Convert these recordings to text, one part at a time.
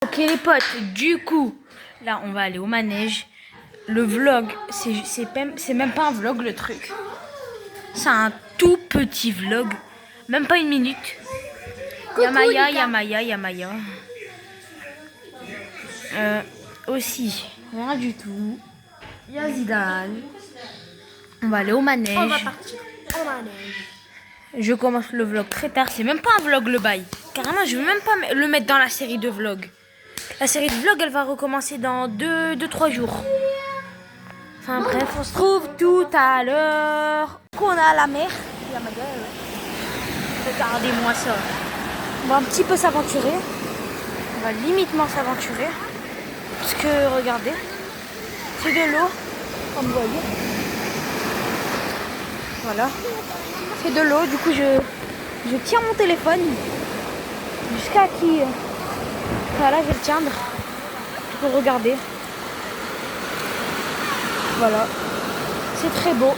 Ok les potes, du coup, là on va aller au manège. Le vlog, c'est même pas un vlog le truc. C'est un tout petit vlog, même pas une minute. Yamaya, Yamaya, Yamaya. Aussi, rien du tout. Il y a Zidane. On va aller au manège. On va partir au manège. Je commence le vlog très tard. C'est même pas un vlog le bail. Carrément, je vais même pas le mettre dans la série de vlogs. La série de vlogs, elle va recommencer dans 2-3 jours. Enfin bref, on se trouve tout à l'heure. On a la mer. Regardez-moi ça. On va un petit peu s'aventurer. On va limitement s'aventurer. Parce que, regardez, c'est de l'eau, comme vous voyez. Voilà. C'est de l'eau, du coup je tiens mon téléphone jusqu'à qui... Voilà, je vais le tiendre pour regarder. Voilà. C'est très beau.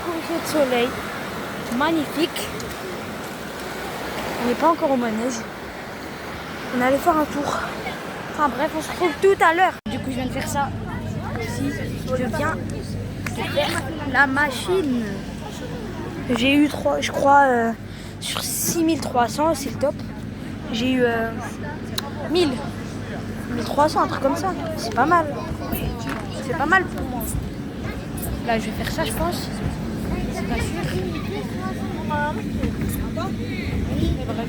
Coucher de soleil. Magnifique. On n'est pas encore au manège. On est allé faire un tour. Enfin bref, on se retrouve tout à l'heure. Du coup, je viens de faire ça. Ici, je viens de faire la machine. J'ai eu 3, je crois, sur 6300, c'est le top. J'ai eu 1300, un truc comme ça. C'est pas mal. C'est pas mal pour moi. Là, je vais faire ça, je pense. C'est pas sûr. Mais bref.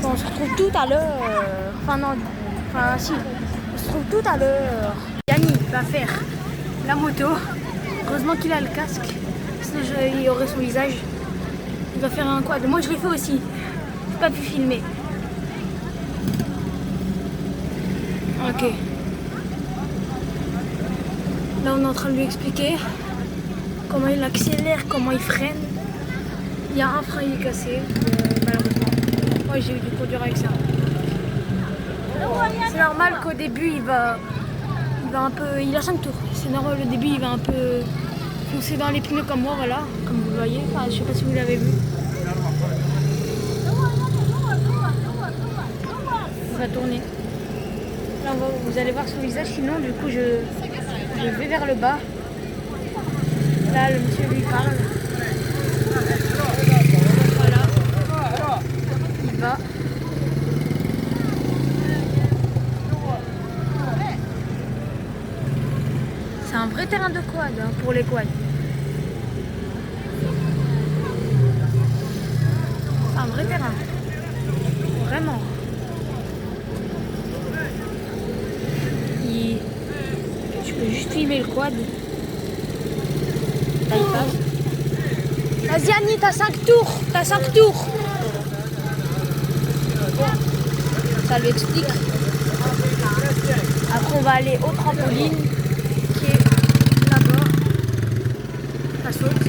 On se retrouve tout à l'heure. Enfin, non. Enfin, si. On se retrouve tout à l'heure. Yanni va faire la moto. Heureusement qu'il a le casque. Sinon, il aurait son visage. Il va faire un quad. Moi, je l'ai fait aussi. J'ai pas pu filmer. Ok. Là, on est en train de lui expliquer comment il accélère, comment il freine. Il y a un frein qui est cassé, malheureusement. Moi, j'ai eu du conduire avec ça. C'est normal qu'au début, il va un peu... Il a 5 tours. C'est normal, au début, il va un peu foncer dans les pneus comme moi, voilà. Comme vous le voyez. Enfin, je sais pas si vous l'avez vu. On va tourner. Là, vous allez voir son visage, sinon, du coup, je vais vers le bas. Là, le monsieur lui parle. Voilà. Il va. C'est un vrai terrain de quad hein, pour les quads. C'est un vrai terrain. Vraiment. Je peux juste filmer le quad. Là, il passe. Vas-y Annie, t'as 5 tours. T'as 5 tours. Ça lui explique. Après, on va aller au trampoline qui est là-bas. Ça saute.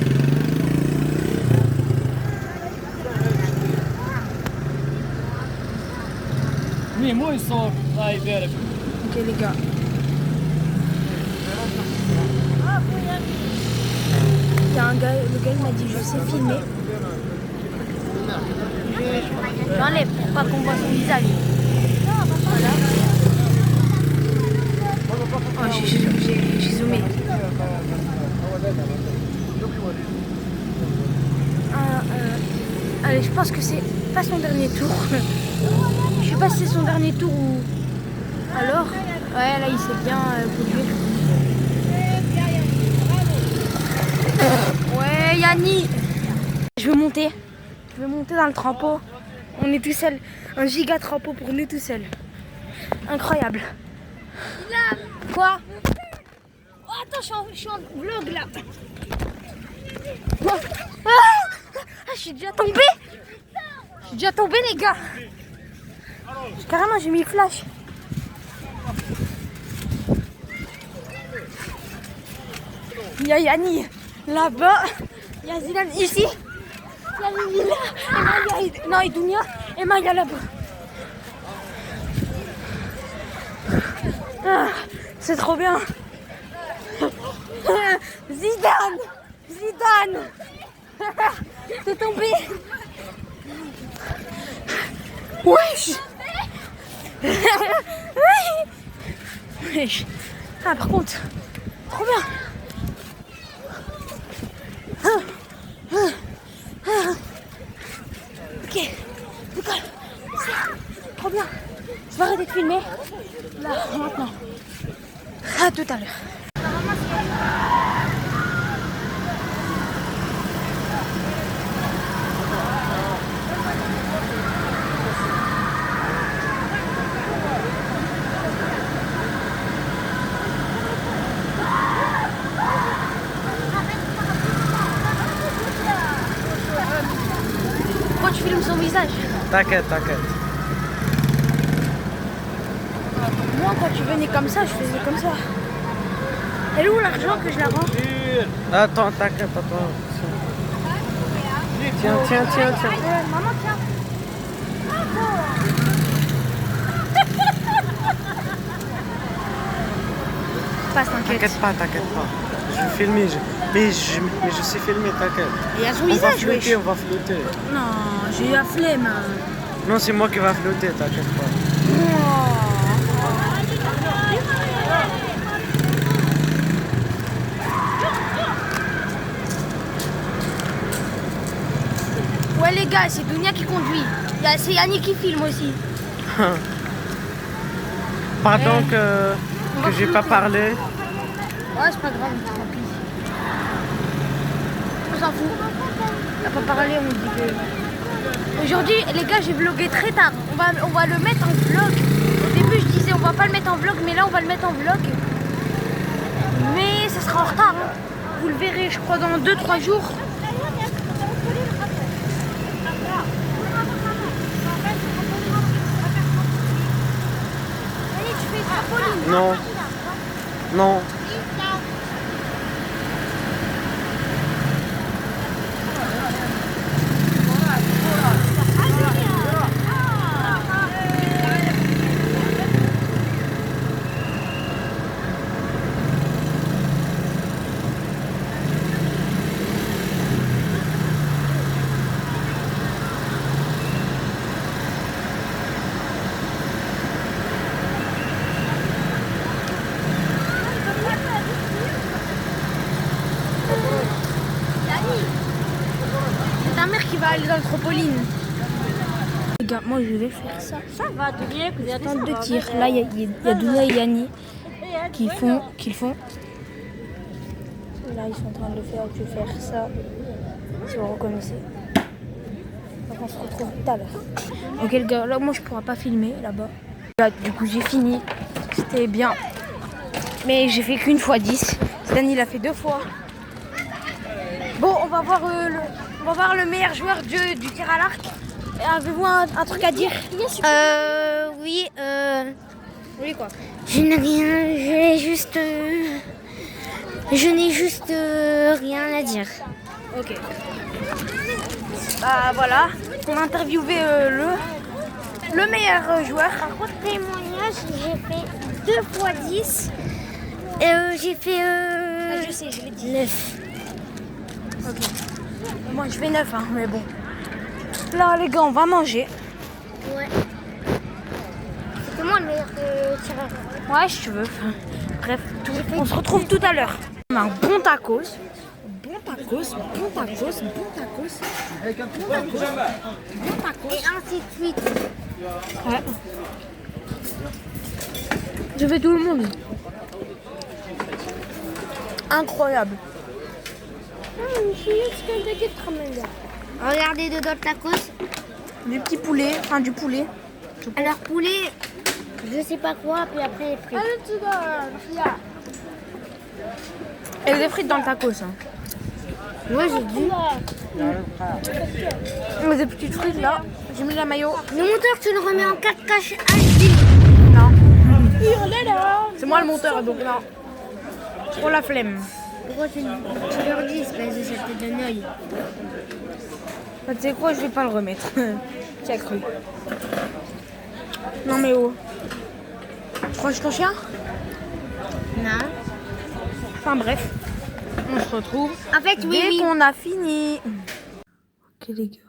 Oui, moi ils sont arrivés. Ok les gars. Il y a un gars, le gars il m'a dit je sais filmer. J'enlève pour pas qu'on voit son visage. Voilà. Oh, j'ai zoomé. Allez, je pense que c'est pas son dernier tour. Je sais pas si c'est son dernier tour ou... Alors, ouais, là il s'est bien conduire. Ouais, Yanni. Je vais monter dans le trampo. On est tout seul. Un giga trampo pour nous tout seuls. Incroyable. Quoi? Oh, attends, je suis en vlog là. Je suis déjà tombée. Les gars. Carrément, j'ai mis le flash. Il y a Yanni là-bas. Il y a Zidane ici. Il y a Lily là. Non, Idounia. Et Maya là-bas. Ah, c'est trop bien. Zidane. T'es tombé. Wesh. Ah, par contre, trop bien. Ok, Nicole, c'est trop bien. Je vais arrêter de filmer. Là, maintenant. À tout à l'heure. Pourquoi tu filmes son visage? T'inquiète, t'inquiète. Moi, quand tu venais comme ça, je faisais comme ça. Elle est où l'argent que je la rends? Attends, t'inquiète, attends. Tiens. Maman, tiens. Pas t'inquiète. T'inquiète pas. Je vais filmer, mais je sais filmer, t'inquiète. Il y a son On va visage, flotter, wesh. on va flotter. Non, j'ai eu la flemme. Non, c'est moi qui va flotter, t'inquiète pas. Ouais les gars, c'est Dounia qui conduit. C'est Yannick qui filme aussi. Pardon que j'ai pas parlé. Ouais, c'est pas grave, tant pis. On s'en fout. On n'a pas parlé, on dit que... Aujourd'hui, les gars, j'ai vlogué très tard. On va le mettre en vlog. Au début, je disais on va pas le mettre en vlog, mais là, on va le mettre en vlog. Mais ça sera en retard. Hein. Vous le verrez, je crois, dans 2-3 jours. Non. Non. C'est ta mère qui va aller dans le trampoline. Les gars, moi je vais faire ça. Ça va, Dounia, vous êtes Tente de tir. Là, il y a Dounia et Yanni qui le font. Là, ils sont en train de le faire. Je vais faire ça. Si vous reconnaissez. Donc, on se retrouve tout à l'heure. Ok, les gars, là, moi je pourrais pas filmer là-bas. Là, du coup, j'ai fini. C'était bien. Mais j'ai fait qu'une fois 10. Stan, il a fait 2 fois. Bon, on va voir le meilleur joueur du tir à l'arc. Avez-vous un truc à dire? Oui, Oui, quoi. je n'ai rien, je n'ai juste rien à dire. Ok. Bah voilà, on a interviewé le meilleur joueur. Par contre, témoignage, j'ai fait 2 fois 10. J'ai fait Je sais, je l'ai dit. 9. Ok. Moi je fais 9, hein, mais bon. Là les gars, on va manger. Ouais. C'est comment le meilleur tireur? Ouais, si tu veux. Bref, on se retrouve tout à l'heure. On a un bon tacos. Et ainsi de suite. Ouais. Je fais tout le monde. Incroyable. Regardez dedans le tacos. Des petits poulets, enfin du poulet. Alors poulet, je sais pas quoi, puis après les frites. Et des frites dans le tacos. Hein. Moi j'ai dit. Des petites frites là. J'ai mis la mayo. Le monteur, tu le remets en 4K HD. Non. C'est moi le monteur, donc non. Trop la flemme. Pourquoi tu leur dis, espèce de cette tête d'un œil? Tu sais quoi, je vais pas le remettre. Qui a cru? Non mais oh. Tu crois que je suis ton chien? Non. Enfin bref. On se retrouve En fait, oui, dès oui. qu'on a fini. Ok les gars.